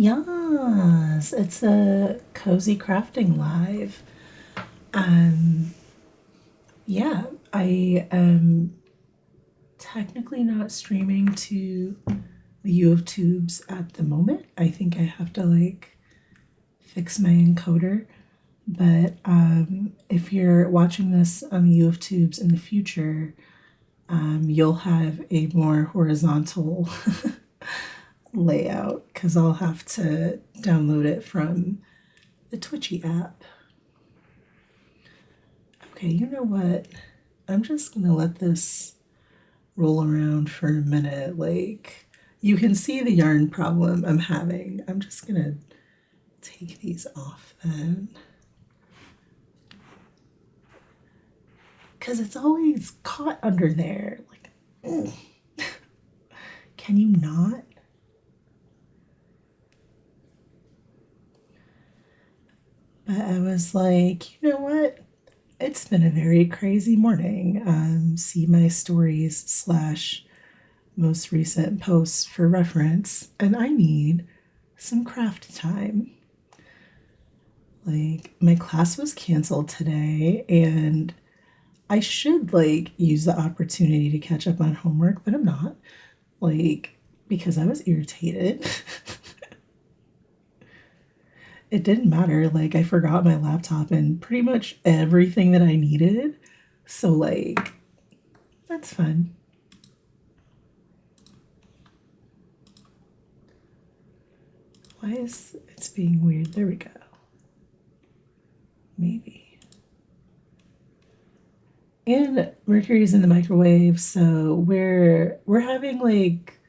Yes, it's a cozy crafting live. Um, yeah, I am technically not streaming to the YouTubes at the moment. I think I have to like fix my encoder. But if you're watching this on the YouTubes in the future, you'll have a more horizontal layout because I'll have to download it from the Twitchy app. Okay, you know what? I'm just gonna let this roll around for a minute. Like, you can see the yarn problem I'm having. I'm just gonna take these off then. Because it's always caught under there. Like, ugh. Can you not? But I was like, you know what? It's been a very crazy morning. See my stories slash most recent posts for reference, and I need some craft time. Like, my class was canceled today, and I should like use the opportunity to catch up on homework, but I'm not. Like, because I was irritated. It didn't matter. Like, I forgot my laptop and pretty much everything that I needed. So, like, that's fun. Why is it's being weird? There we go. Maybe. And Mercury's in the microwave, so we're having like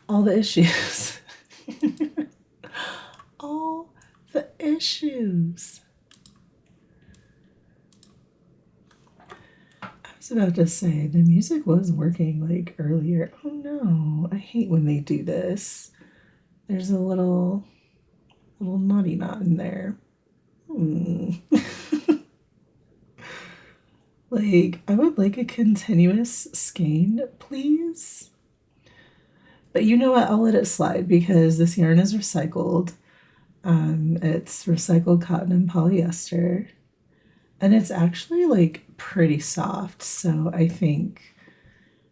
all the issues. All the issues. I was about to say the music was working like earlier. Oh no, I hate when they do this. There's a little naughty knot in there. Hmm. Like, I would like a continuous skein, please. But you know what? I'll let it slide because this yarn is recycled. It's recycled cotton and polyester. And it's actually like pretty soft. So I think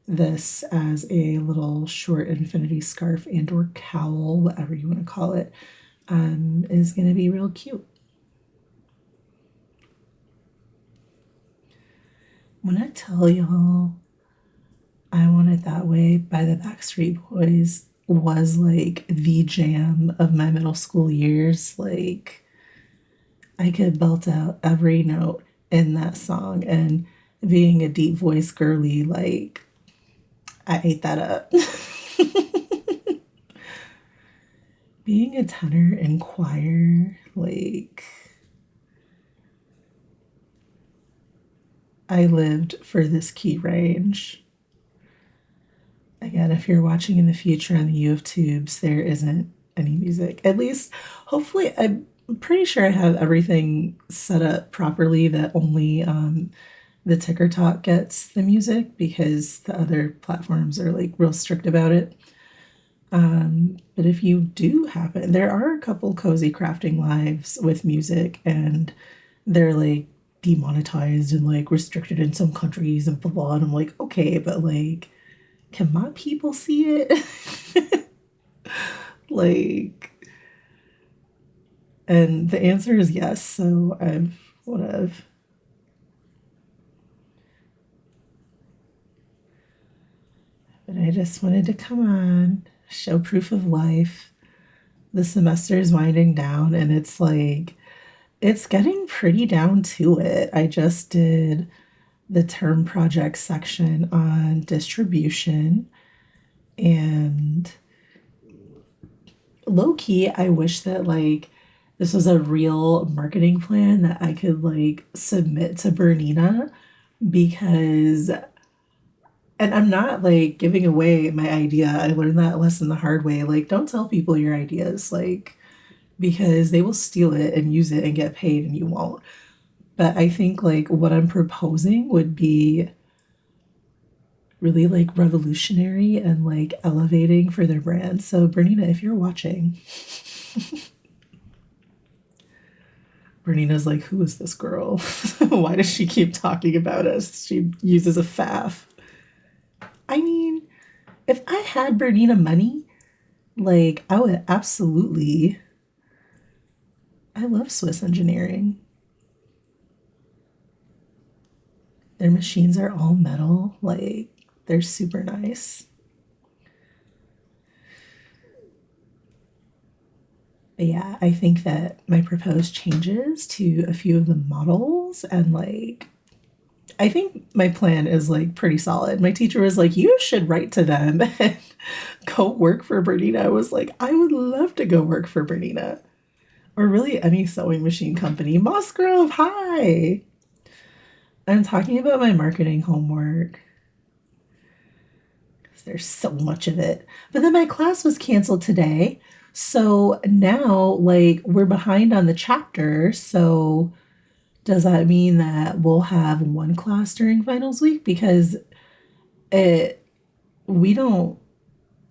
this as a little short infinity scarf and or cowl, whatever you want to call it, is going to be real cute. When I tell y'all I Want It That Way by the Backstreet Boys was like the jam of my middle school years. Like, I could belt out every note in that song, and being a deep voice girly, like, I ate that up. Being a tenor in choir, like, I lived for this key range. Again, if you're watching in the future on the YouTubes, there isn't any music. At least, hopefully, I'm pretty sure I have everything set up properly that only the Ticker Talk gets the music because the other platforms are like real strict about it. But if you do happen, there are a couple cozy crafting lives with music, and they're like demonetized and like restricted in some countries and blah blah. And I'm like, okay, but like, can my people see it? Like, and the answer is yes. So I've what I've but I just wanted to come on, show proof of life. The semester is winding down, and it's like it's getting pretty down to it. I just did the term project section on distribution, and low key, I wish that like this was a real marketing plan that I could like submit to Bernina because, and I'm not like giving away my idea. I learned that lesson the hard way. Like, don't tell people your ideas, like, because they will steal it and use it and get paid and you won't. But I think like what I'm proposing would be really like revolutionary and like elevating for their brand. So, Bernina, if you're watching, Bernina's like, who is this girl? Why does she keep talking about us? She uses a faff. I mean, if I had Bernina money, like, I would absolutely. I love Swiss engineering. Their machines are all metal. Like, they're super nice. But yeah, I think that my proposed changes to a few of the models and like I think my plan is like pretty solid. My teacher was like, "You should write to them and go work for Bernina." I was like, "I would love to go work for Bernina or really any sewing machine company." Mossgrove, hi. I'm talking about my marketing homework. There's so much of it. But then my class was canceled today. So now, like, we're behind on the chapter. So does that mean that we'll have one class during finals week? Because it we don't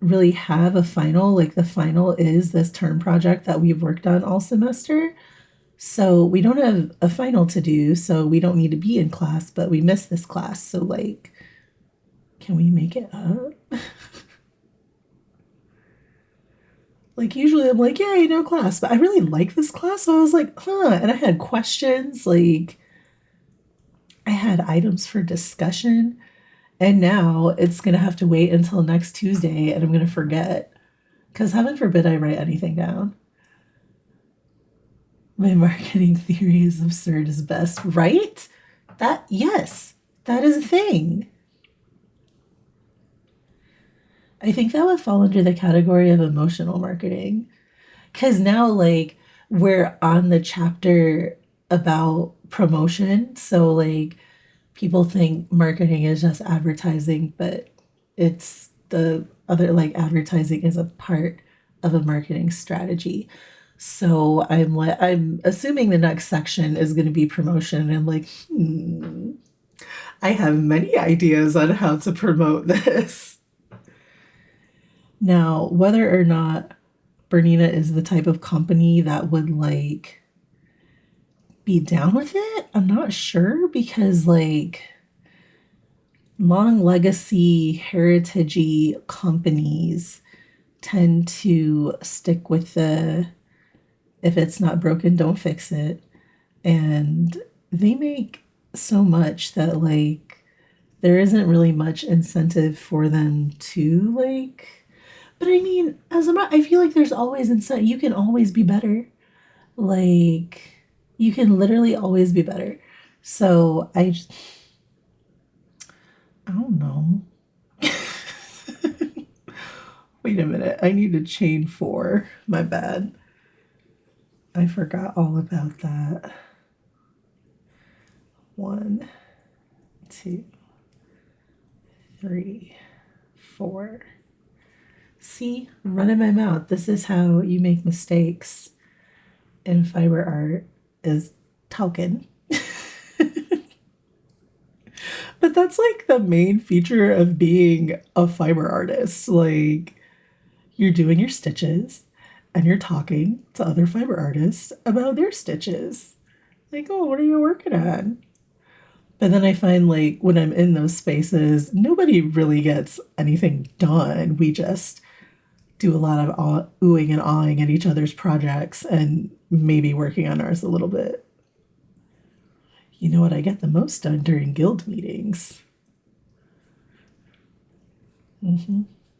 really have a final. Like, the final is this term project that we've worked on all semester. So we don't have a final to do. So we don't need to be in class, but we missed this class. So, like, can we make it up? Like usually I'm like, yay, no class. But I really like this class. So I was like, huh. And I had questions, like I had items for discussion. And now it's gonna have to wait until next Tuesday and I'm gonna forget. Because heaven forbid I write anything down. My marketing theory is absurd is best, right? That yes, that is a thing. I think that would fall under the category of emotional marketing. Because now, like, we're on the chapter about promotion. So, like, people think marketing is just advertising, but it's the other, like, advertising is a part of a marketing strategy. So I'm assuming the next section is going to be promotion. And I'm like, I have many ideas on how to promote this. Now, whether or not Bernina is the type of company that would like be down with it, I'm not sure because like long legacy heritagey companies tend to stick with the if it's not broken, don't fix it. And they make so much that like there isn't really much incentive for them to like but I mean, I feel like there's always incentive. You can always be better. Like, you can literally always be better. So I don't know. Wait a minute. I need to chain four. My bad. I forgot all about that. 1, 2, 3, 4. See, I'm running my mouth. This is how you make mistakes in fiber art is talking. But that's like the main feature of being a fiber artist. Like you're doing your stitches and you're talking to other fiber artists about their stitches. Like, oh, what are you working on? But then I find like when I'm in those spaces, nobody really gets anything done. We just do a lot of oohing and awing at each other's projects and maybe working on ours a little bit. You know what I get the most done during guild meetings?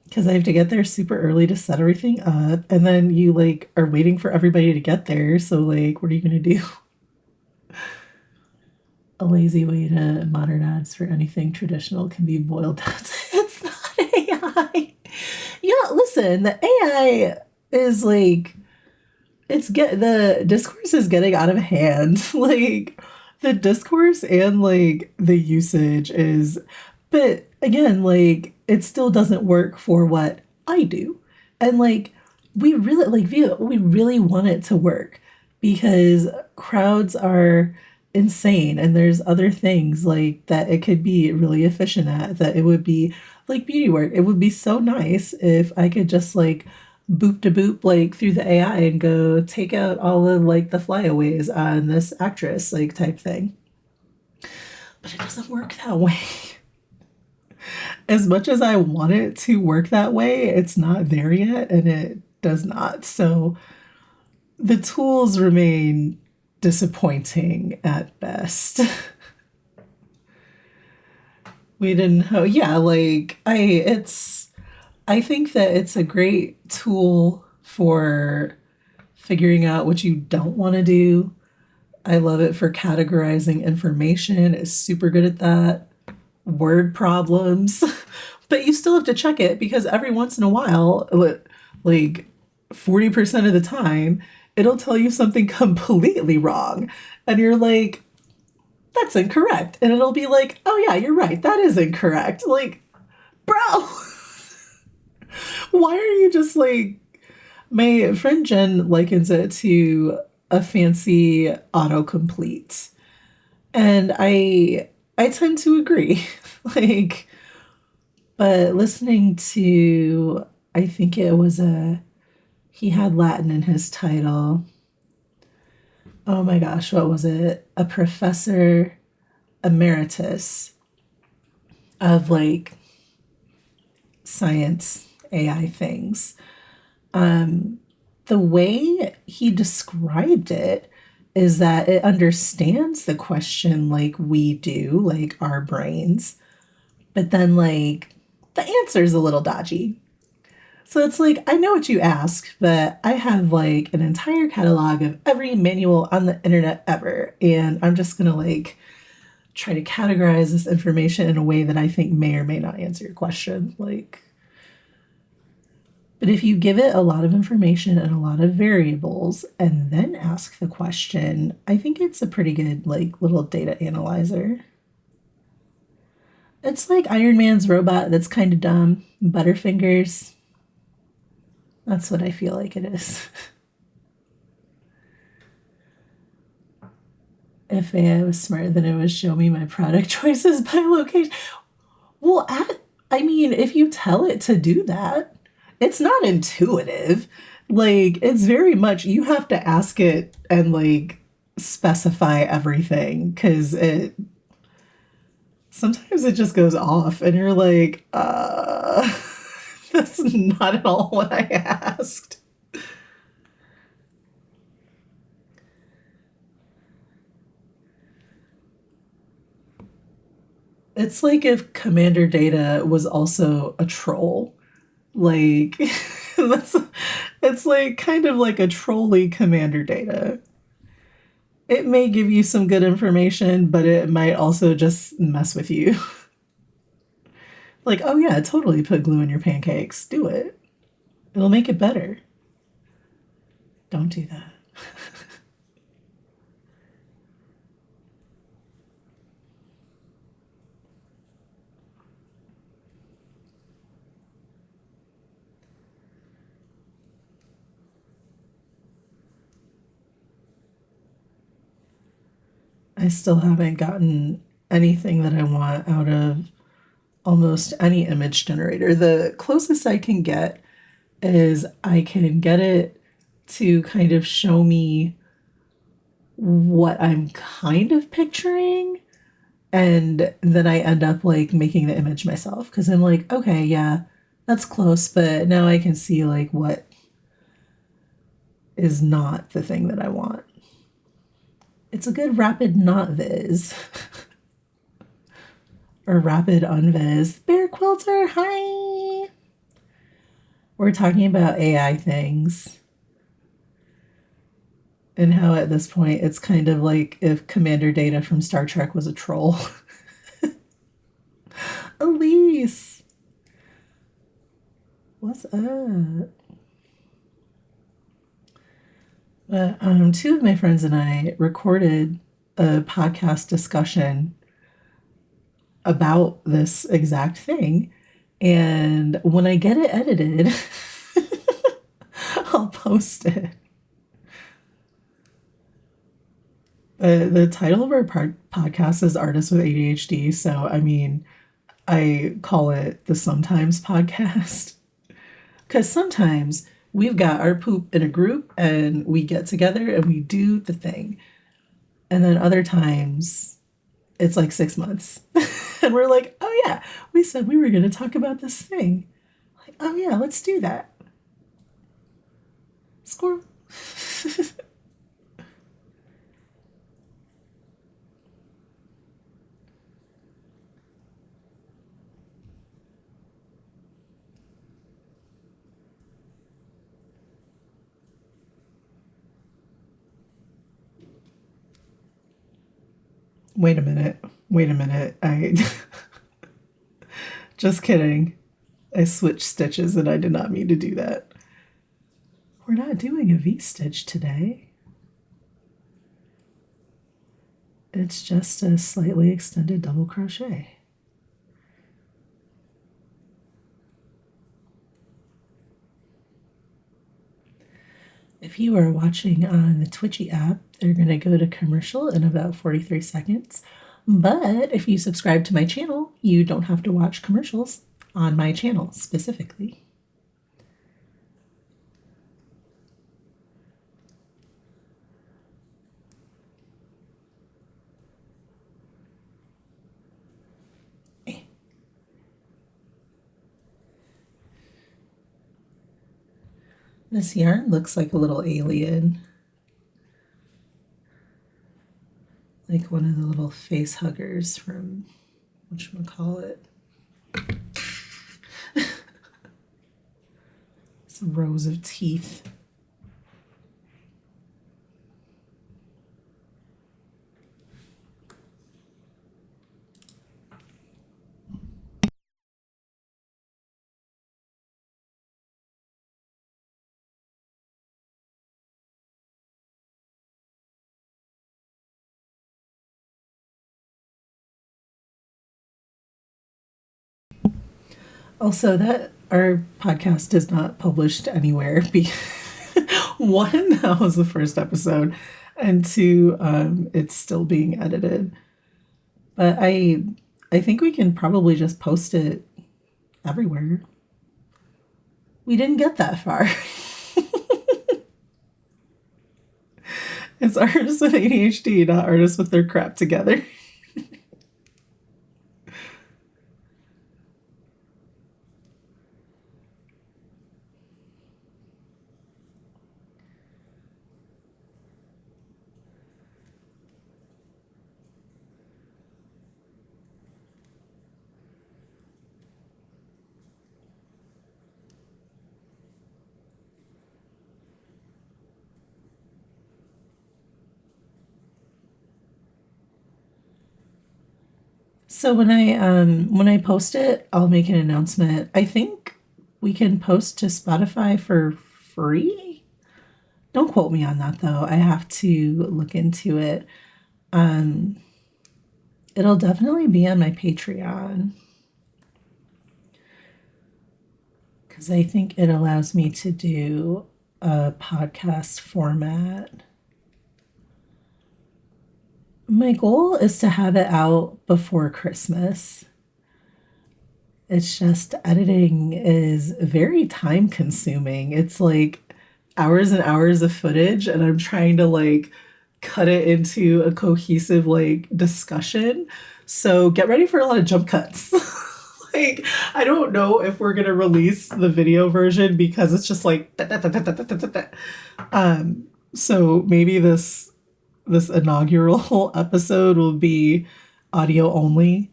Because I have to get there super early to set everything up, and then you like are waiting for everybody to get there. So like, what are you gonna do? A lazy way to modernize for anything traditional can be boiled down to it's not AI. Yeah, listen, the AI is like the discourse is getting out of hand. Like the discourse and like the usage is but again, like it still doesn't work for what I do. And like we really want it to work because crowds are insane. And there's other things like that it could be really efficient at, that it would be like beauty work. It would be so nice if I could just like boop to boop like through the AI and go take out all of like the flyaways on this actress like type thing. But it doesn't work that way. As much as I want it to work that way, it's not there yet and it does not. So the tools remain disappointing at best. We didn't know. Yeah, like I think that it's a great tool for figuring out what you don't want to do. I love it for categorizing information. It's super good at that. Word problems. But you still have to check it because every once in a while, like 40% of the time, it'll tell you something completely wrong. And you're like, that's incorrect. And it'll be like, oh yeah, you're right. That is incorrect. Like, bro, why are you just like, my friend Jen likens it to a fancy autocomplete. And I tend to agree. Like, but listening to, I think it was he had Latin in his title. Oh my gosh, what was it? A professor emeritus of like science AI things. The way he described it is that it understands the question like we do, like our brains, but then like the answer is a little dodgy. So it's like, I know what you ask, but I have like an entire catalog of every manual on the internet ever. And I'm just going to like try to categorize this information in a way that I think may or may not answer your question. Like, but if you give it a lot of information and a lot of variables and then ask the question, I think it's a pretty good like little data analyzer. It's like Iron Man's robot that's kind of dumb. Butterfingers. That's what I feel like it is. If AI was smart, then it would show me my product choices by location. Well, I mean, if you tell it to do that, it's not intuitive. Like, it's very much, you have to ask it and like specify everything because it sometimes it just goes off and you're like, that's not at all what I asked. It's like if Commander Data was also a troll. Like, that's, it's like kind of like a trolly Commander Data. It may give you some good information, but it might also just mess with you. Like, oh yeah, totally put glue in your pancakes. Do it. It'll make it better. Don't do that. I still haven't gotten anything that I want out of almost any image generator. The closest I can get is I can get it to kind of show me what I'm kind of picturing. And then I end up like making the image myself because I'm like, okay, yeah, that's close, but now I can see like what is not the thing that I want. It's a good rapid not viz or rapid unviz. Bear Quilter, hi. We're talking about AI things and how at this point it's kind of like if Commander Data from Star Trek was a troll. Elise, what's up? Two of my friends and I recorded a podcast discussion about this exact thing. And when I get it edited, I'll post it. The title of our podcast is Artists with ADHD. So, I mean, I call it the Sometimes podcast because sometimes we've got our poop in a group and we get together and we do the thing. And then other times it's like 6 months. And we're like, oh yeah, we said we were going to talk about this thing. Like, oh yeah, let's do that. Squirrel. Wait a minute. Wait a minute. I just kidding. I switched stitches and I did not mean to do that. We're not doing a V-stitch today. It's just a slightly extended double crochet. If you are watching on the Twitchy app, they're going to go to commercial in about 43 seconds. But if you subscribe to my channel, you don't have to watch commercials on my channel specifically. This yarn looks like a little alien. Like one of the little face huggers from whatchamacallit. Some rows of teeth. Also, that our podcast is not published anywhere. One, that was the first episode, and two, it's still being edited. But I think we can probably just post it everywhere. We didn't get that far. It's artists with ADHD, not artists with their crap together. So when I post it, I'll make an announcement. I think we can post to Spotify for free. Don't quote me on that though. I have to look into it. Um, it'll definitely be on my Patreon because I think it allows me to do a podcast format. My goal is to have it out before Christmas. It's just editing is very time consuming. It's like hours and hours of footage, and I'm trying to like cut it into a cohesive like discussion. So get ready for a lot of jump cuts. Like, I don't know if we're gonna release the video version because it's just like so maybe this inaugural episode will be audio only,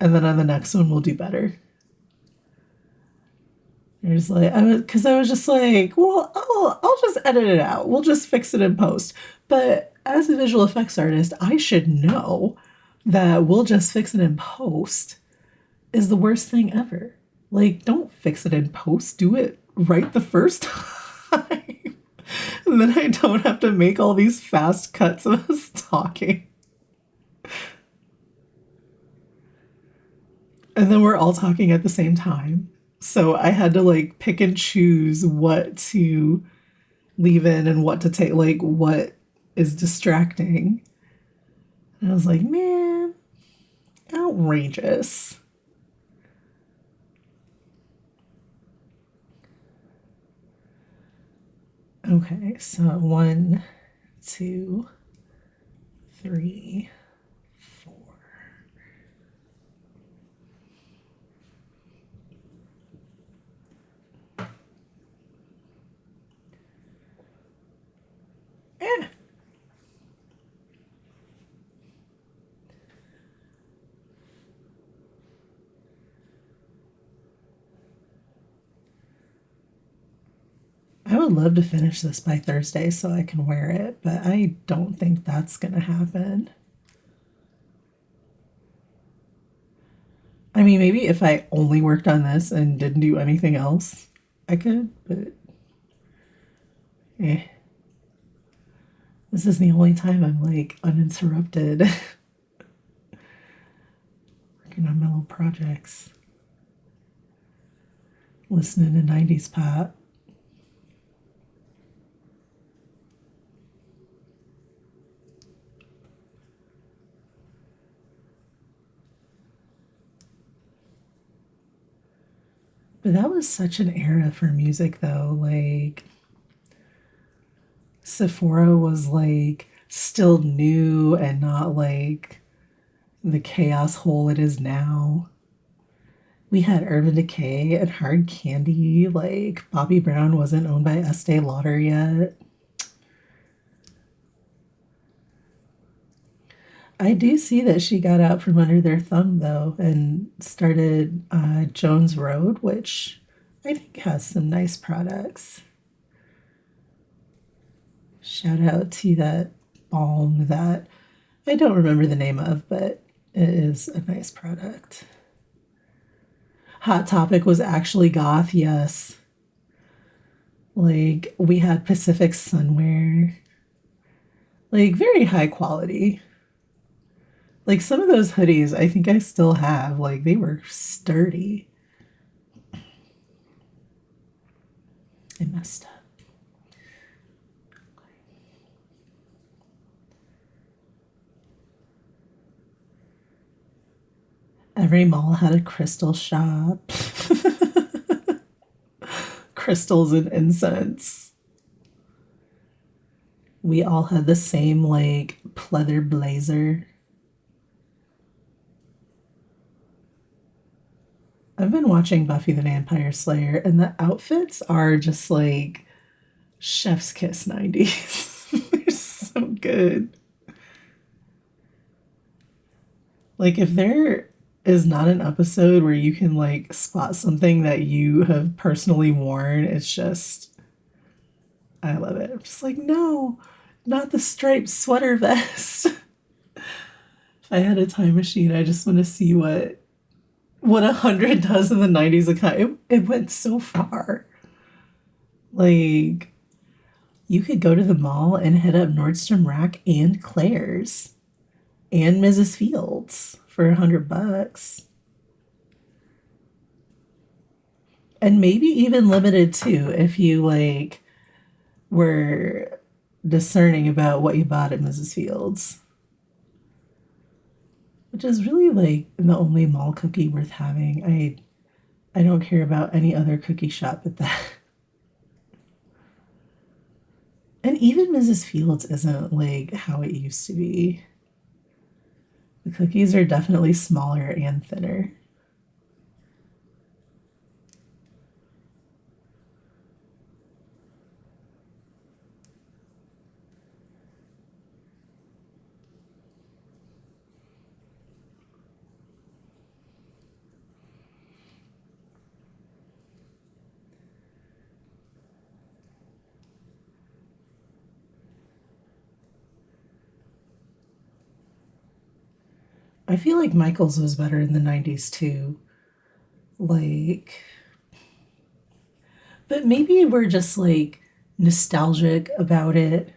and then on the next one we'll do better. There's like I was just like, well, I'll just edit it out. We'll just fix it in post. But as a visual effects artist, I should know that we'll just fix it in post is the worst thing ever. Like, don't fix it in post. Do it right the first time. And then I don't have to make all these fast cuts of us talking. And then we're all talking at the same time. So I had to like pick and choose what to leave in and what to take, like what is distracting. And I was like, man, outrageous. Okay, so 1, 2, 3, 4. Eh. I would love to finish this by Thursday so I can wear it, but I don't think that's going to happen. I mean, maybe if I only worked on this and didn't do anything else, I could, but eh. This is the only time I'm like uninterrupted working on my little projects, listening to 90s pop. But that was such an era for music, though. Like, Sephora was like still new and not like the chaos hole it is now. We had Urban Decay and Hard Candy. Like, Bobby Brown wasn't owned by Estee Lauder yet. I do see that she got out from under their thumb, though, and started Jones Road, which I think has some nice products. Shout out to that balm that I don't remember the name of, but it is a nice product. Hot Topic was actually goth, yes. Like, we had Pacific Sunwear. Like, very high quality. Like, some of those hoodies I think I still have. Like, they were sturdy. I messed up. Every mall had a crystal shop. Crystals and incense. We all had the same, like, pleather blazer. I've been watching Buffy the Vampire Slayer, and the outfits are just like chef's kiss 90s. They're so good. Like, if there is not an episode where you can like spot something that you have personally worn, it's just, I love it. I'm just like, no, not the striped sweater vest. If I had a time machine, I just want to see what 100 does in the 90s. It went so far. Like, you could go to the mall and hit up Nordstrom Rack and Claire's and Mrs. Fields for $100. And maybe even limited too if you like were discerning about what you bought at Mrs. Fields. Which is really like the only mall cookie worth having. I don't care about any other cookie shop but that. And even Mrs. Fields isn't like how it used to be. The cookies are definitely smaller and thinner. I feel like Michael's was better in the 90s too. Like, but maybe we're just like nostalgic about it.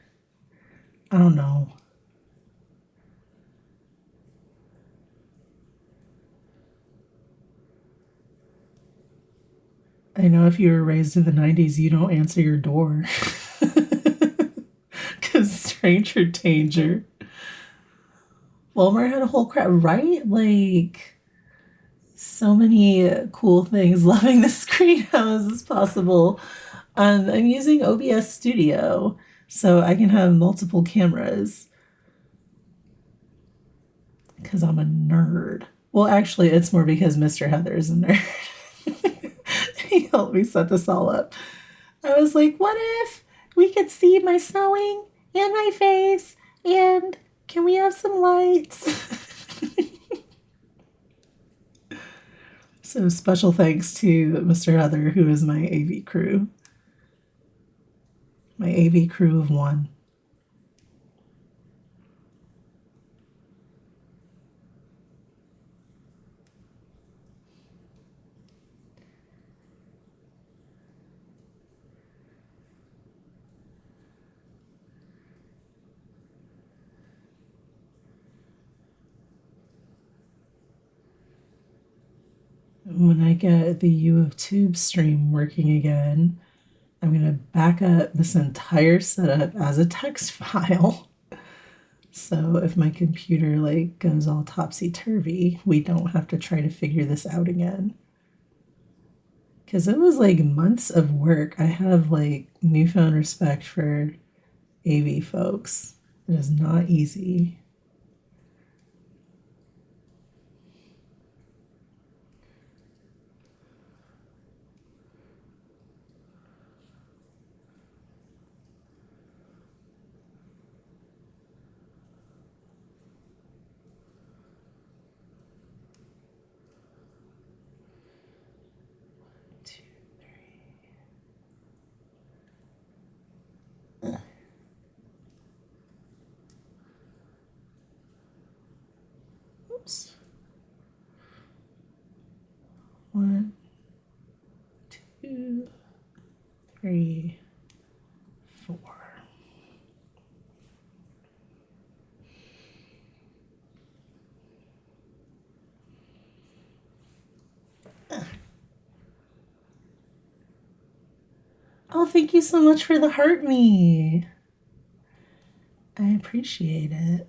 I don't know. I know if you were raised in the 90s, you don't answer your door. Because stranger danger. Walmart had a whole crap, right? Like, so many cool things. Loving the screen. How is this possible? I'm using OBS Studio, so I can have multiple cameras because I'm a nerd. Well, actually, it's more because Mr. Heather is a nerd. He helped me set this all up. I was like, what if we could see my sewing and my face? And can we have some lights? So special thanks to Mr. Heather, who is my AV crew. My AV crew of one. When I get the U of Tube stream working again, I'm going to back up this entire setup as a text file. So if my computer like goes all topsy-turvy, we don't have to try to figure this out again. Because it was like months of work. I have like newfound respect for AV folks. It is not easy. Oops. 1, 2, 3, 4. Oh, thank you so much for the heart me. I appreciate it.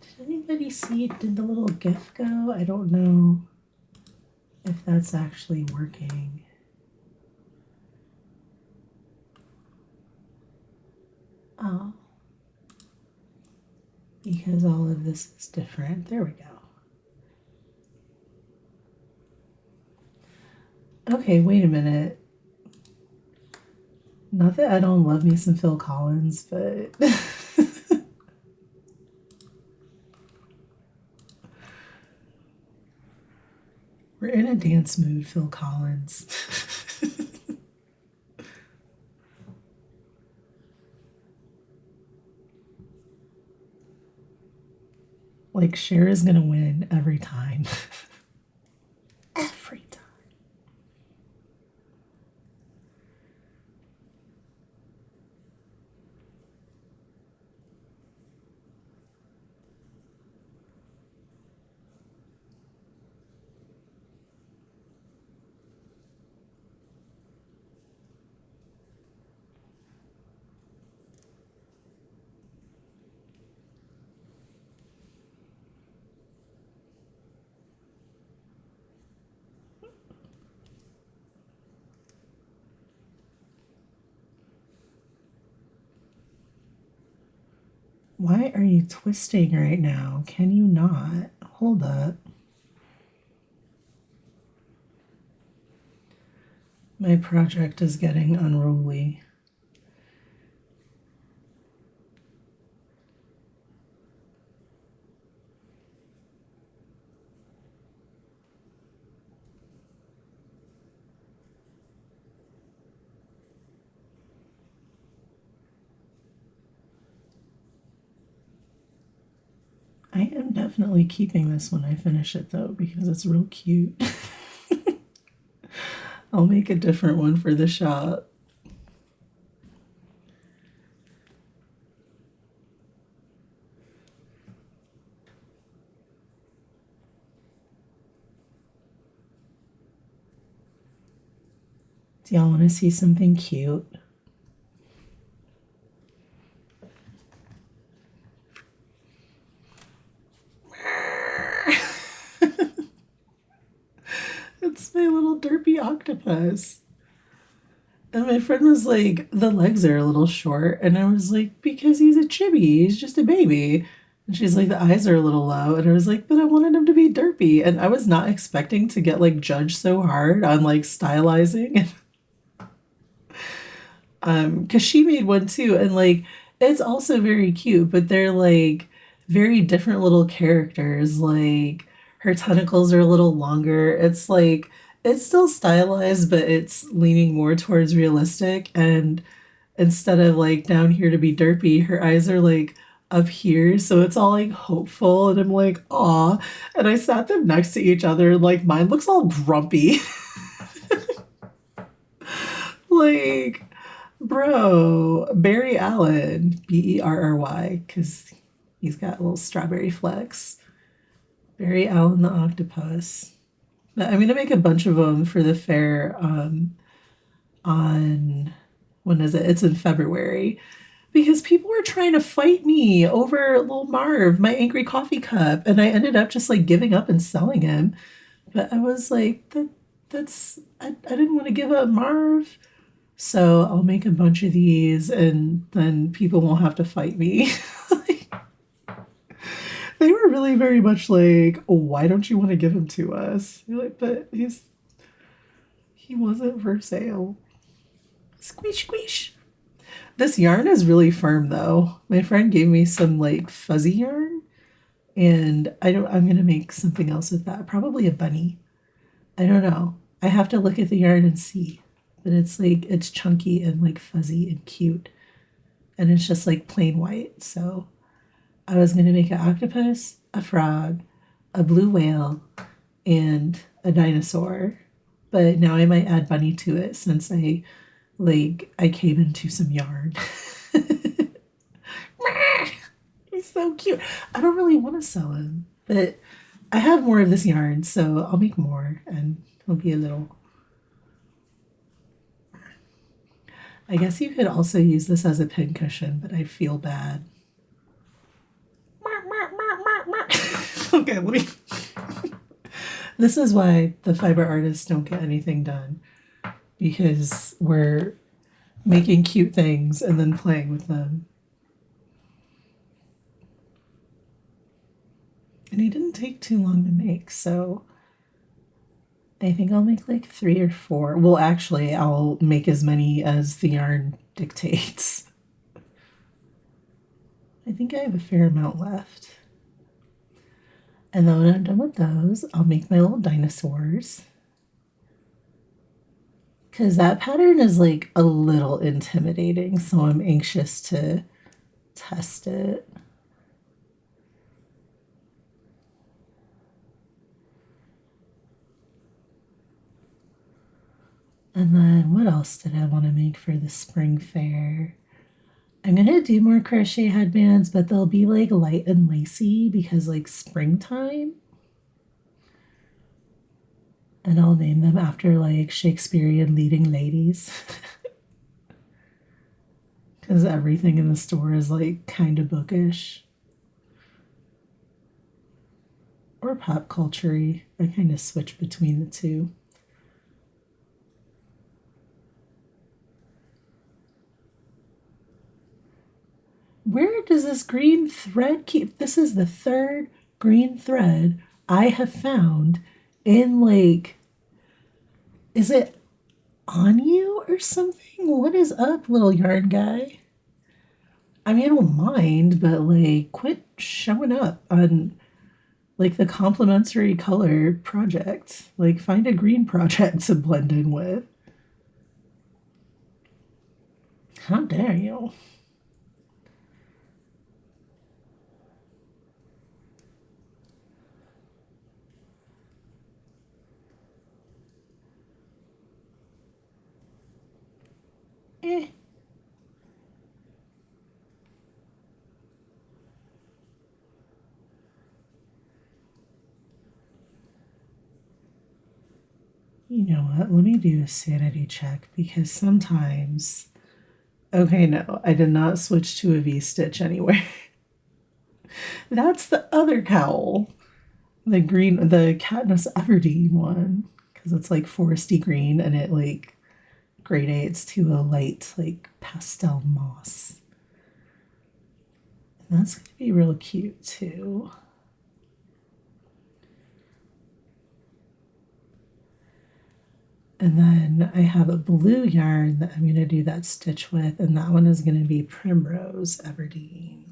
Did anybody see, did the little GIF go? I don't know if that's actually working. Oh, because all of this is different. There we go. Okay, wait a minute. Not that I don't love me some Phil Collins, but we're in a dance mood, Phil Collins. Like, Cher is gonna win every time. Every time. Why are you twisting right now? Can you not? Hold up. My project is getting unruly. I am definitely keeping this when I finish it though, because it's real cute. I'll make a different one for the shop. Do y'all want to see something cute? It's my little derpy octopus. And my friend was like, the legs are a little short. And I was like, because he's a chibi. He's just a baby. And she's like, the eyes are a little low. And I was like, but I wanted him to be derpy. And I was not expecting to get like judged so hard on like stylizing. Because she made one too. And like, it's also very cute, but they're like very different little characters. Like, her tentacles are a little longer. It's like, it's still stylized, but it's leaning more towards realistic. And instead of like down here to be derpy, her eyes are like up here. So it's all like hopeful. And I'm like, aw. And I sat them next to each other. And like mine looks all grumpy. Like, bro, Barry Allen, Berry, because he's got a little strawberry flex. Barry Allen the octopus. But I'm gonna make a bunch of them for the fair on when is it? It's in February. Because people were trying to fight me over little Marv, my angry coffee cup, and I ended up just like giving up and selling him. But I was like, I didn't want to give up Marv. So I'll make a bunch of these and then people won't have to fight me. They were really very much like, oh, why don't you want to give him to us? You're like, but he wasn't for sale. Squish squish. This yarn is really firm though. My friend gave me some like fuzzy yarn and I'm gonna make something else with that. Probably a bunny. I don't know. I have to look at the yarn and see. But it's like it's chunky and like fuzzy and cute. And it's just like plain white. So I was gonna make an octopus, a frog, a blue whale, and a dinosaur. But now I might add bunny to it since I came into some yarn. He's so cute. I don't really want to sell him, but I have more of this yarn, so I'll make more and he'll be a little. I guess you could also use this as a pin cushion, but I feel bad. Okay, let me. This is why the fiber artists don't get anything done because we're making cute things and then playing with them. And he didn't take too long to make, so I think I'll make like 3 or 4. Well, actually, I'll make as many as the yarn dictates. I think I have a fair amount left. And then when I'm done with those, I'll make my little dinosaurs. Because that pattern is like a little intimidating, so I'm anxious to test it. And then what else did I want to make for the spring fair? I'm gonna do more crochet headbands, but they'll be like light and lacy because like springtime. And I'll name them after like Shakespearean leading ladies. Because everything in the store is like kind of bookish. Or pop culture-y. I kind of switch between the two. Where does this green thread keep? This is the third green thread I have found in like, is it on you or something? What is up, little yarn guy? I mean, I don't mind, but like, quit showing up on like the complementary color project. Like, find a green project to blend in with. How dare you? Eh. You know what? Let me do a sanity check because sometimes. Okay, no, I did not switch to a V-stitch anywhere. That's the other cowl. The green, the Katniss Everdeen one. Because it's like foresty green and it like gradates to a light like pastel moss. And that's going to be real cute too. And then I have a blue yarn that I'm going to do that stitch with, and that one is going to be Primrose Everdeen.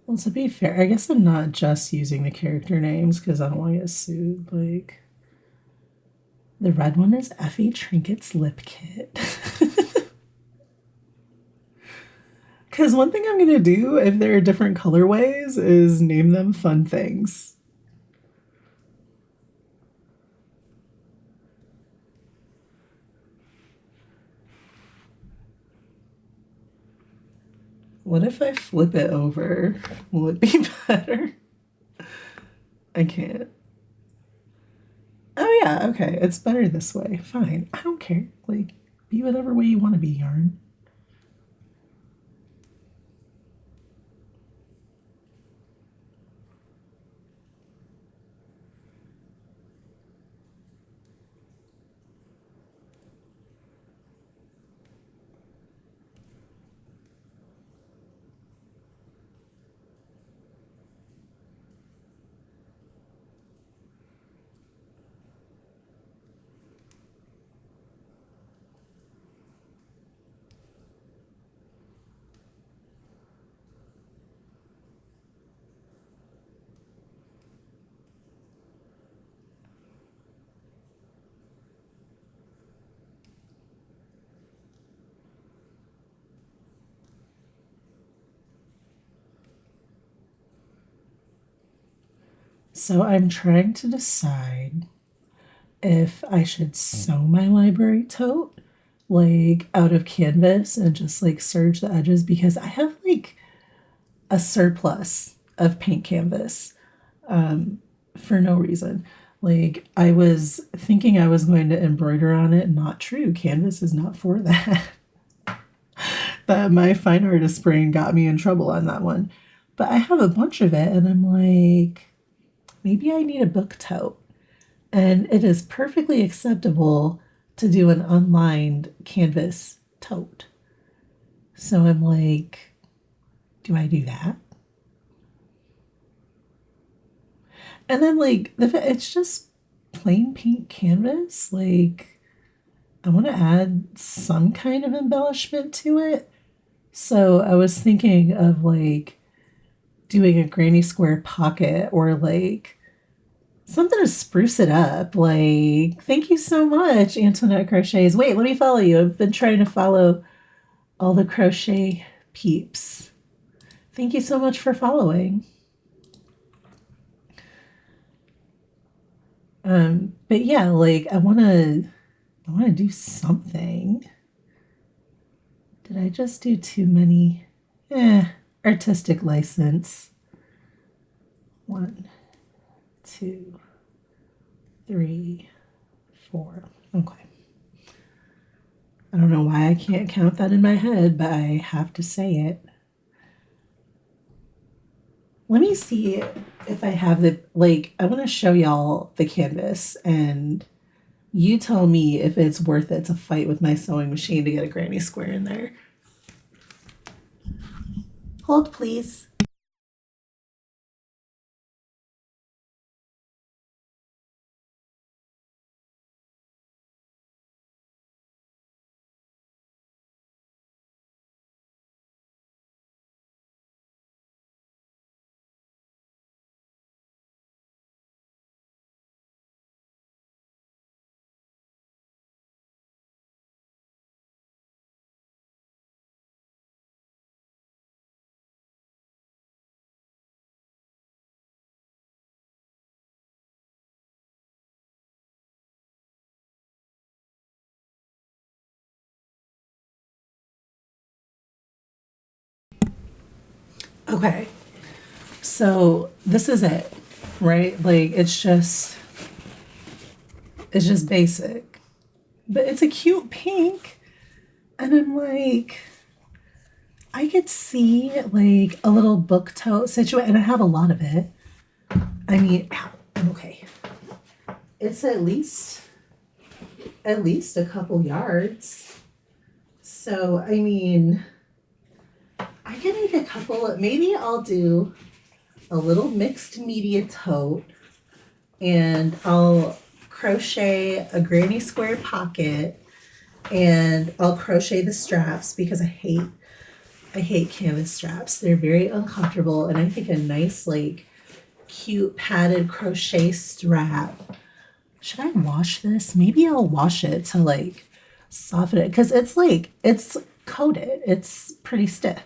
Well, to be fair, I guess I'm not just using the character names because I don't want to get sued. Like, the red one is Effie Trinket's Lip Kit. Because one thing I'm going to do if there are different colorways is name them fun things. What if I flip it over? Will it be better? I can't. Oh, yeah, okay. It's better this way. Fine. I don't care. Like, be whatever way you want to be, yarn. So I'm trying to decide if I should sew my library tote like out of canvas and just like serge the edges because I have like a surplus of paint canvas for no reason. Like I was thinking I was going to embroider on it, not true. Canvas is not for that. That my fine artist brain got me in trouble on that one. But I have a bunch of it and I'm like, maybe I need a book tote. And it is perfectly acceptable to do an unlined canvas tote. So I'm like, do I do that? And then like it's just plain pink canvas. Like I want to add some kind of embellishment to it. So I was thinking of like doing a granny square pocket or like something to spruce it up. Like, thank you so much, Antoinette Crochets. Wait, let me follow you. I've been trying to follow all the crochet peeps. Thank you so much for following. But yeah, like I wanna do something. Did I just do too many? Artistic license. 1, 2, 3, 4. Okay. I don't know why I can't count that in my head, but I have to say it. Let me see if I have the, like, I want to show y'all the canvas and you tell me if it's worth it to fight with my sewing machine to get a granny square in there. Hold, please. Okay, so this is it, right? Like it's just basic, but it's a cute pink, and I'm like, I could see like a little book tote situation, and I have a lot of it. I mean, ow, okay, it's at least a couple yards. So I mean, I can make a couple. Maybe I'll do a little mixed media tote, and I'll crochet a granny square pocket, and I'll crochet the straps because I hate canvas straps. They're very uncomfortable, and I think a nice like cute padded crochet strap. Should I wash this? Maybe I'll wash it to like soften it because it's coated. It's pretty stiff.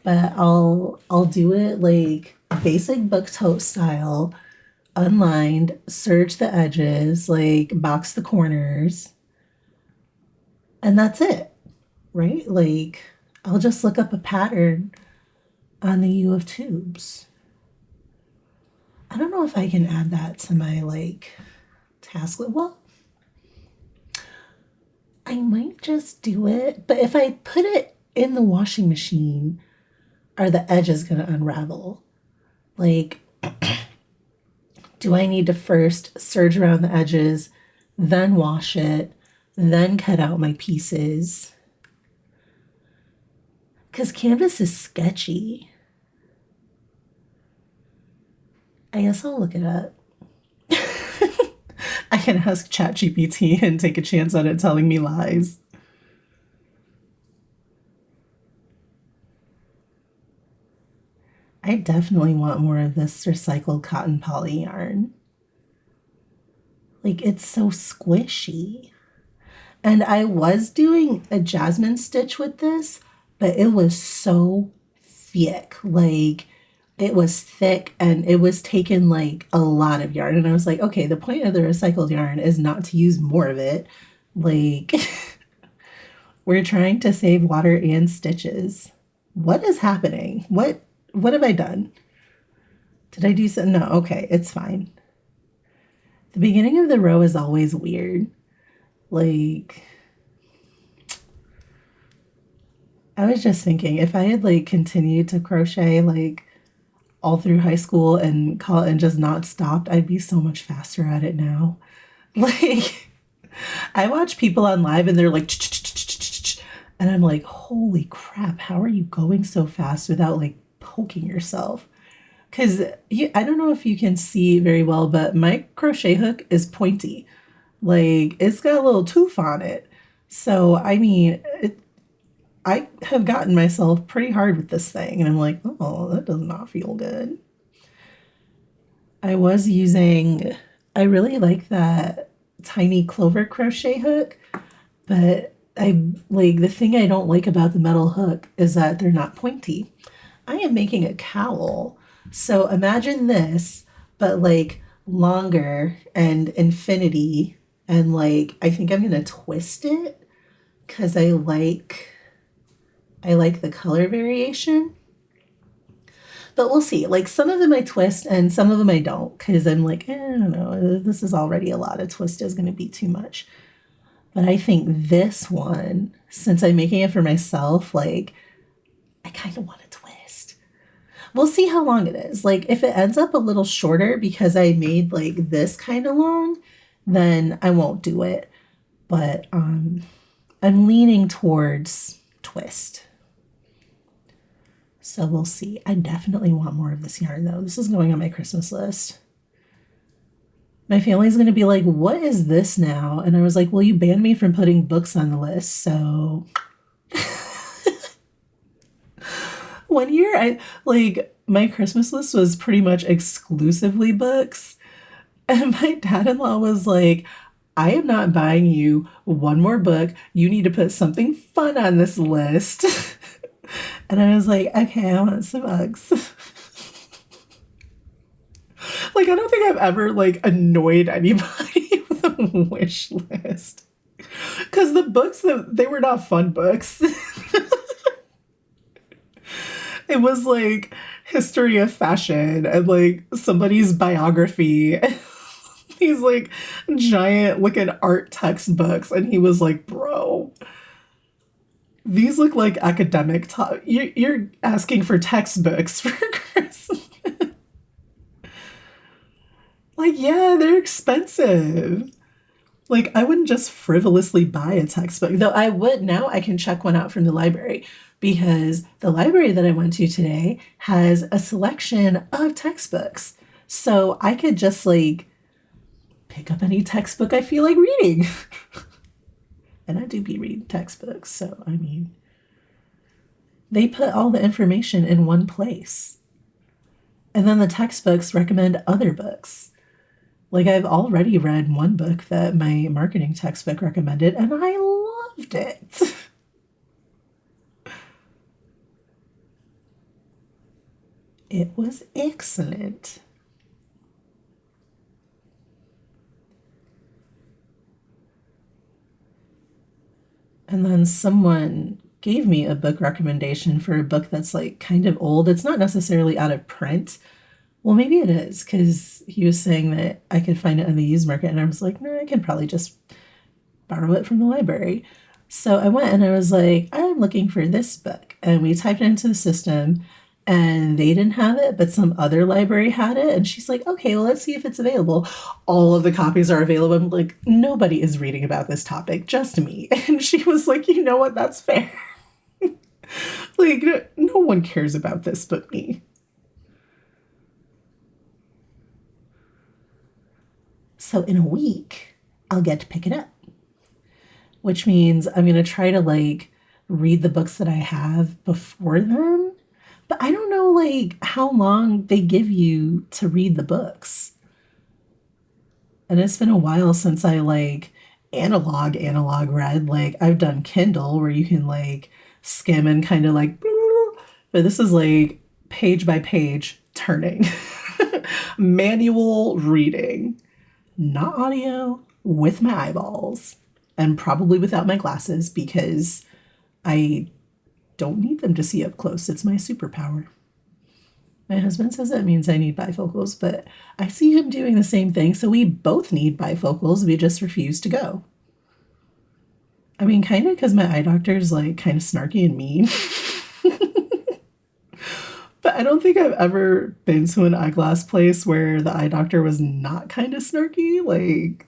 But I'll do it like basic book tote style, unlined, serge the edges, like box the corners, and that's it, right? Like I'll just look up a pattern on the U of Tubes. I don't know if I can add that to my like task list. Well, I might just do it, but if I put it in the washing machine, are the edges going to unravel? Like, do I need to first serge around the edges, then wash it, then cut out my pieces? Because canvas is sketchy. I guess I'll look it up. I can ask ChatGPT and take a chance on it telling me lies. I definitely want more of this recycled cotton poly yarn. Like, it's so squishy. And I was doing a jasmine stitch with this, but it was so thick. Like, it was thick and it was taking like a lot of yarn. And I was like, okay, the point of the recycled yarn is not to use more of it. Like, we're trying to save water and stitches. What is happening? What have I done? Did I do something? No, okay, it's fine. The beginning of the row is always weird. Like, I was just thinking if I had like continued to crochet like all through high school and call and just not stopped, I'd be so much faster at it now. Like, I watch people on live and they're like, and I'm like, holy crap, how are you going so fast without like poking yourself? Because I don't know if you can see very well, but my crochet hook is pointy. Like, it's got a little tooth on it. So, I mean, I have gotten myself pretty hard with this thing, and I'm like, oh, that does not feel good. I was using, I really like that tiny clover crochet hook, but I like the thing I don't like about the metal hook is that they're not pointy. I am making a cowl. So imagine this, but like longer and infinity. And like, I think I'm going to twist it because I like the color variation. But we'll see. Like some of them I twist and some of them I don't because I'm like, I don't know. This is already a lot. A twist is going to be too much. But I think this one, since I'm making it for myself, like I kind of want to twist. We'll see how long it is. Like if it ends up a little shorter because I made like this kind of long, then I won't do it. But I'm leaning towards twist. So we'll see. I definitely want more of this yarn though. This is going on my Christmas list. My family's going to be like, what is this now? And I was like, well, you banned me from putting books on the list. So one year my Christmas list was pretty much exclusively books. And my dad-in-law was like, I am not buying you one more book. You need to put something fun on this list. And I was like, okay, I want some Uggs. Like, I don't think I've ever, like, annoyed anybody with a wish list. Because the books, they were not fun books. It was like history of fashion and like somebody's biography. These like giant looking art textbooks. And he was like, bro, these look like academic. You're asking for textbooks for Christmas. Like, yeah, they're expensive. Like, I wouldn't just frivolously buy a textbook, though I would now. I can check one out from the library because the library that I went to today has a selection of textbooks. So I could just like pick up any textbook I feel like reading. And I do be reading textbooks. So, I mean, they put all the information in one place. And then the textbooks recommend other books. Like, I've already read one book that my marketing textbook recommended, and I loved it. It was excellent. And then someone gave me a book recommendation for a book that's like kind of old. It's not necessarily out of print. Well, maybe it is because he was saying that I could find it on the used market. And I was like, no, I can probably just borrow it from the library. So I went and I was like, I'm looking for this book. And we typed it into the system and they didn't have it, but some other library had it. And she's like, okay, well, let's see if it's available. All of the copies are available. I'm like, nobody is reading about this topic, just me. And she was like, you know what? That's fair. Like, no one cares about this but me. So in a week, I'll get to pick it up, which means I'm going to try to like read the books that I have before then. But I don't know like how long they give you to read the books. And it's been a while since I like analog read. Like I've done Kindle where you can like skim and kind of like, but this is like page by page turning. Manual reading, not audio, with my eyeballs and probably without my glasses because I don't need them to see up close. It's my superpower. My husband says that means I need bifocals, but I see him doing the same thing, so we both need bifocals. We just refuse to go. I mean, kind of because my eye doctor is like kind of snarky and mean. But I don't think I've ever been to an eyeglass place where the eye doctor was not kind of snarky. Like,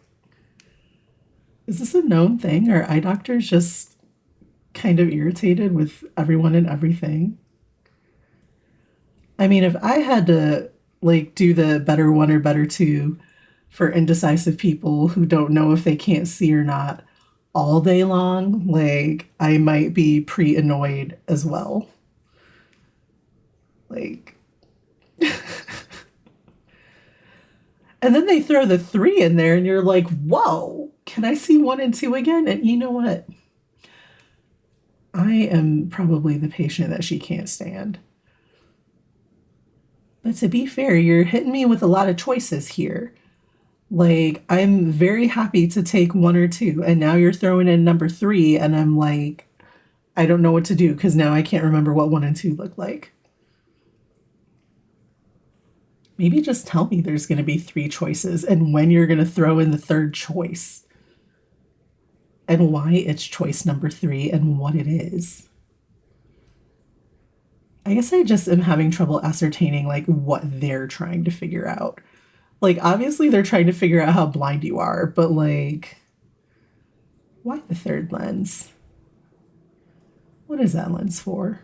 is this a known thing? Are eye doctors just kind of irritated with everyone and everything? I mean, if I had to like do the better one or better two for indecisive people who don't know if they can't see or not all day long, like I might be pre-annoyed as well. Like, and then they throw the three in there and you're like, whoa, can I see one and two again? And you know what? I am probably the patient that she can't stand. But to be fair, you're hitting me with a lot of choices here. Like, I'm very happy to take one or two, and now you're throwing in number three, and I'm like, I don't know what to do because now I can't remember what one and two look like. Maybe just tell me there's going to be three choices and when you're going to throw in the third choice and why it's choice number three and what it is. I guess I just am having trouble ascertaining like what they're trying to figure out. Like, obviously, they're trying to figure out how blind you are, but like, why the third lens? What is that lens for?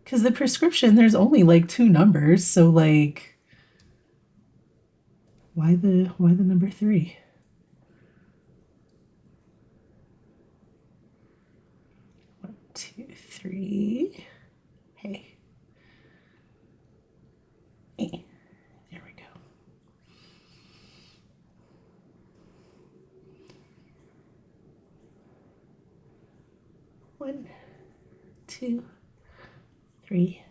Because the prescription, there's only like two numbers, so like, why the number three? 1, 2, 3. Hey. Hey. There we go. 1, 2, 3,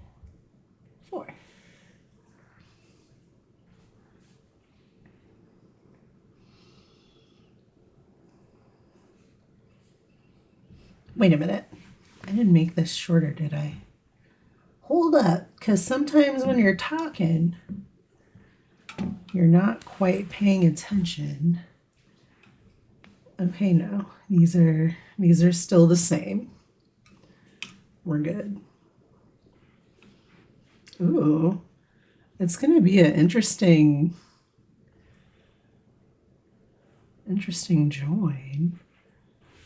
4. Wait a minute. I didn't make this shorter, did I? Hold up, because sometimes when you're talking, you're not quite paying attention. Okay, no, these are still the same. We're good. Ooh, it's gonna be an interesting join.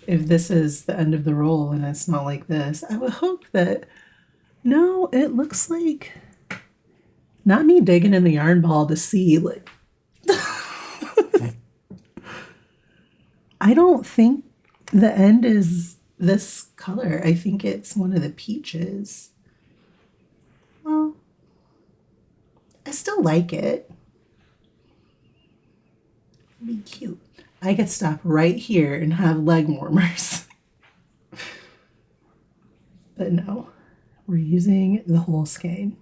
If this is the end of the roll and it's not like this, I would hope that, no, it looks like, not me digging in the yarn ball to see, like, I don't think the end is this color. I think it's one of the peaches. Well, I still like it. Be cute. I could stop right here and have leg warmers. But no, we're using the whole skein.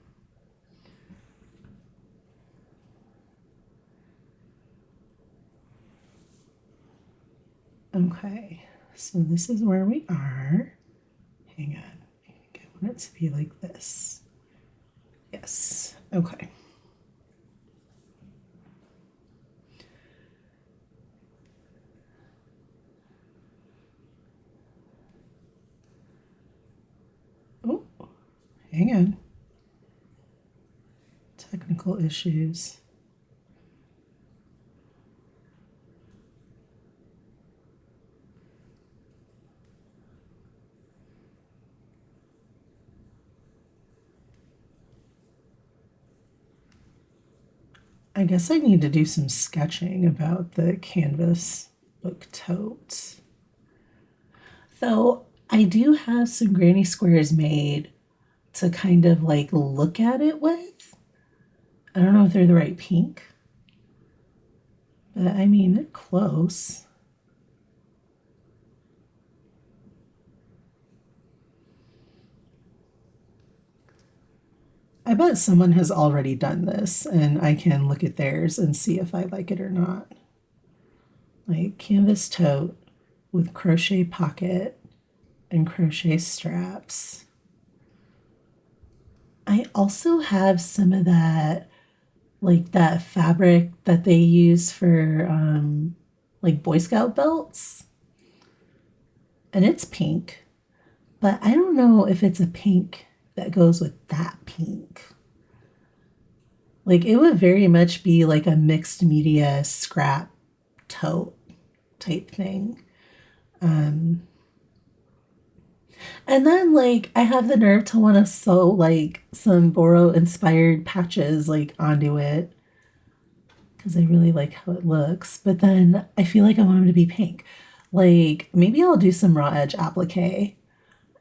Okay, so this is where we are. Hang on, I want it to be like this. Yes, okay. Oh, hang on. Technical issues. I guess I need to do some sketching about the canvas book totes. Though I do have some granny squares made to kind of like look at it with. I don't know if they're the right pink, but I mean, they're close. I bet someone has already done this and I can look at theirs and see if I like it or not. Like canvas tote with crochet pocket and crochet straps. I also have some of that, like that fabric that they use for like Boy Scout belts. And it's pink, but I don't know if it's a pink that goes with that pink. Like it would very much be like a mixed media scrap tote type thing. And then like I have the nerve to want to sew like some Boro inspired patches like onto it because I really like how it looks. But then I feel like I want them to be pink. Like maybe I'll do some raw edge applique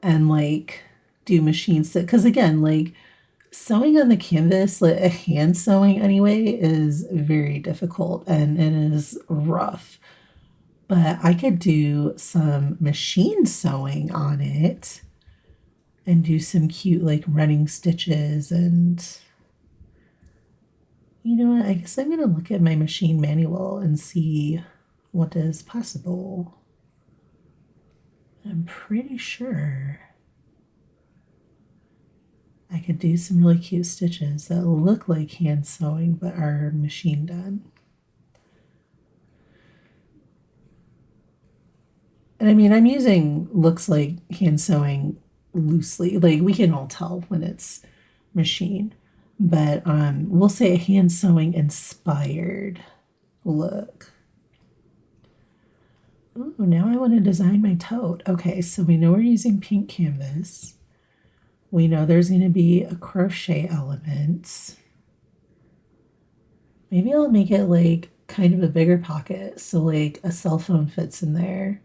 and like do machine stitch because again like sewing on the canvas, like a hand sewing anyway, is very difficult and it is rough. But I could do some machine sewing on it and do some cute like running stitches. And you know what, I guess I'm gonna look at my machine manual and see what is possible. I'm pretty sure I could do some really cute stitches that look like hand sewing but are machine done. And I mean, I'm using looks like hand sewing loosely. Like we can all tell when it's machine, but we'll say a hand sewing inspired look. Oh, now I want to design my tote. Okay, so we know we're using pink canvas. We know there's going to be a crochet element. Maybe I'll make it like kind of a bigger pocket so like a cell phone fits in there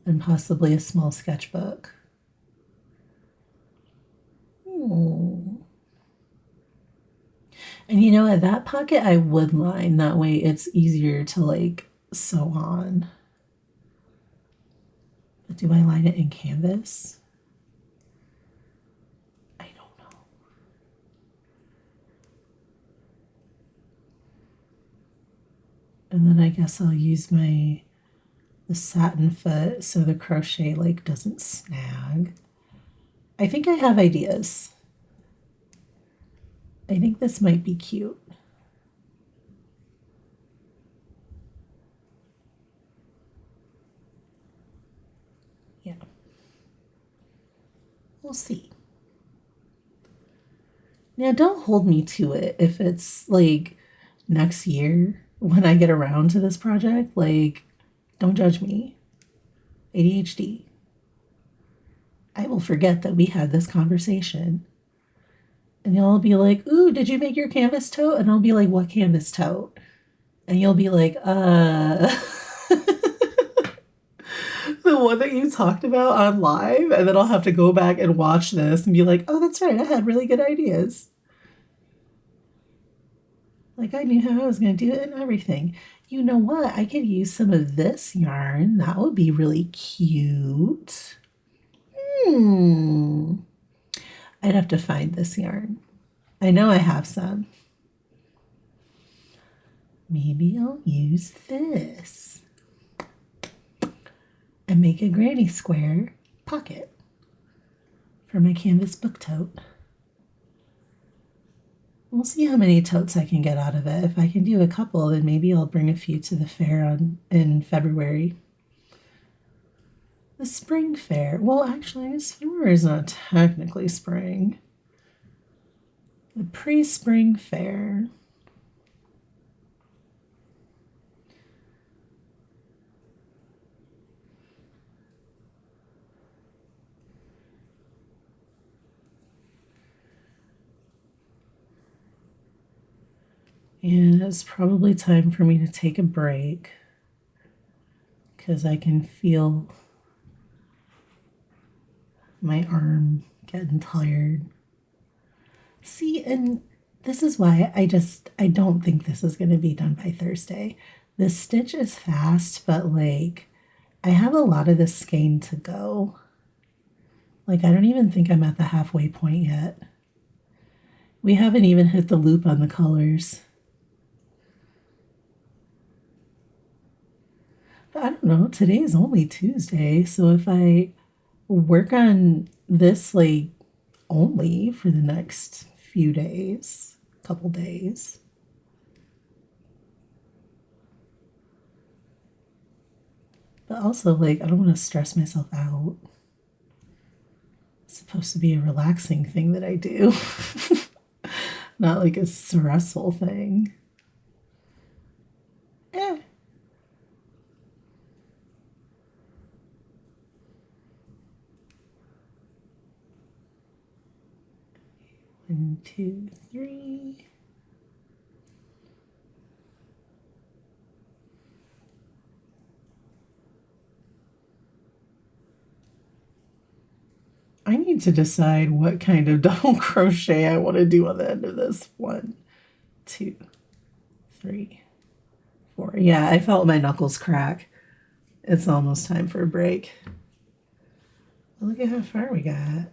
and possibly a small sketchbook. And you know, at that pocket I would line. That way it's easier to like sew on. But do I line it in canvas? I don't know. And then I guess I'll use the satin foot so the crochet like doesn't snag. I think I have ideas. I think this might be cute. Yeah, we'll see. Now, don't hold me to it if it's like next year when I get around to this project. Like, don't judge me. ADHD. I will forget that we had this conversation. And you'll be like, ooh, did you make your canvas tote? And I'll be like, what canvas tote? And you'll be like, the one that you talked about on live. And then I'll have to go back and watch this and be like, oh, that's right. I had really good ideas. Like I knew how I was going to do it and everything. You know what? I could use some of this yarn. That would be really cute. Hmm. I'd have to find this yarn. I know I have some. Maybe I'll use this and make a granny square pocket for my canvas book tote. We'll see how many totes I can get out of it. If I can do a couple, then maybe I'll bring a few to the fair in February. The spring fair. Well, actually, February is not technically spring. The pre-spring fair. And it's probably time for me to take a break because I can feel my arm getting tired. See, and this is why I don't think this is going to be done by Thursday. The stitch is fast, but like I have a lot of this skein to go. Like I don't even think I'm at the halfway point yet. We haven't even hit the loop on the colors. But I don't know, today is only Tuesday, so if I work on this like only for the next few days, couple days. But also, like, I don't want to stress myself out. It's supposed to be a relaxing thing that I do, not like a stressful thing. Eh. One, two, three. I need to decide what kind of double crochet I want to do on the end of this. One, two, three, four. Yeah, I felt my knuckles crack. It's almost time for a break. Look at how far we got.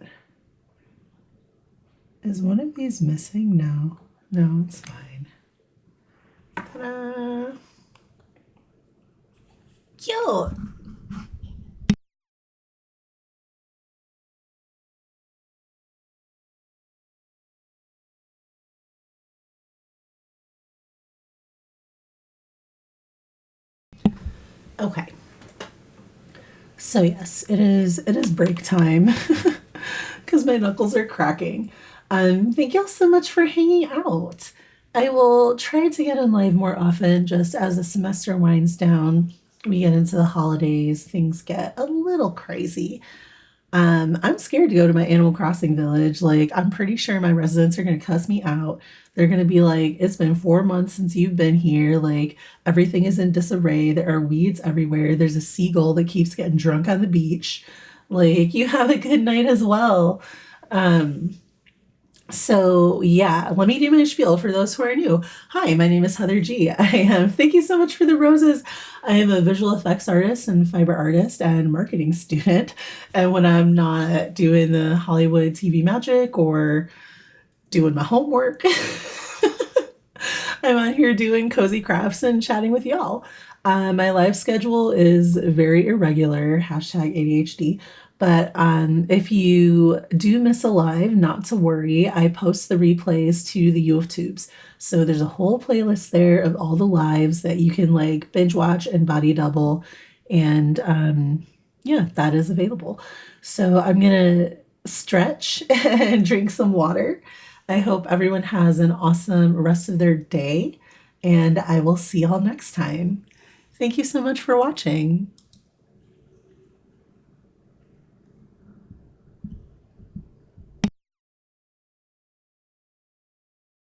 Is one of these missing? No. No, it's fine. Ta-da! Cute! Okay. So yes, it is break time because my knuckles are cracking. Thank y'all so much for hanging out. I will try to get in live more often just as the semester winds down. We get into the holidays, things get a little crazy. I'm scared to go to my Animal Crossing village. Like, I'm pretty sure my residents are going to cuss me out. They're going to be like, it's been 4 months since you've been here. Like, everything is in disarray. There are weeds everywhere. There's a seagull that keeps getting drunk on the beach. Like, you have a good night as well. So yeah, let me do my spiel for those who are new. Hi, my name is Heather G. I am. Thank you so much for the roses. I am a visual effects artist and fiber artist and marketing student. And when I'm not doing the Hollywood TV magic or doing my homework, I'm on here doing cozy crafts and chatting with y'all. My live schedule is very irregular, hashtag ADHD, But if you do miss a live, not to worry. I post the replays to the U of Tubes. So there's a whole playlist there of all the lives that you can like binge watch and body double. And yeah, that is available. So I'm going to stretch and drink some water. I hope everyone has an awesome rest of their day, and I will see y'all next time. Thank you so much for watching.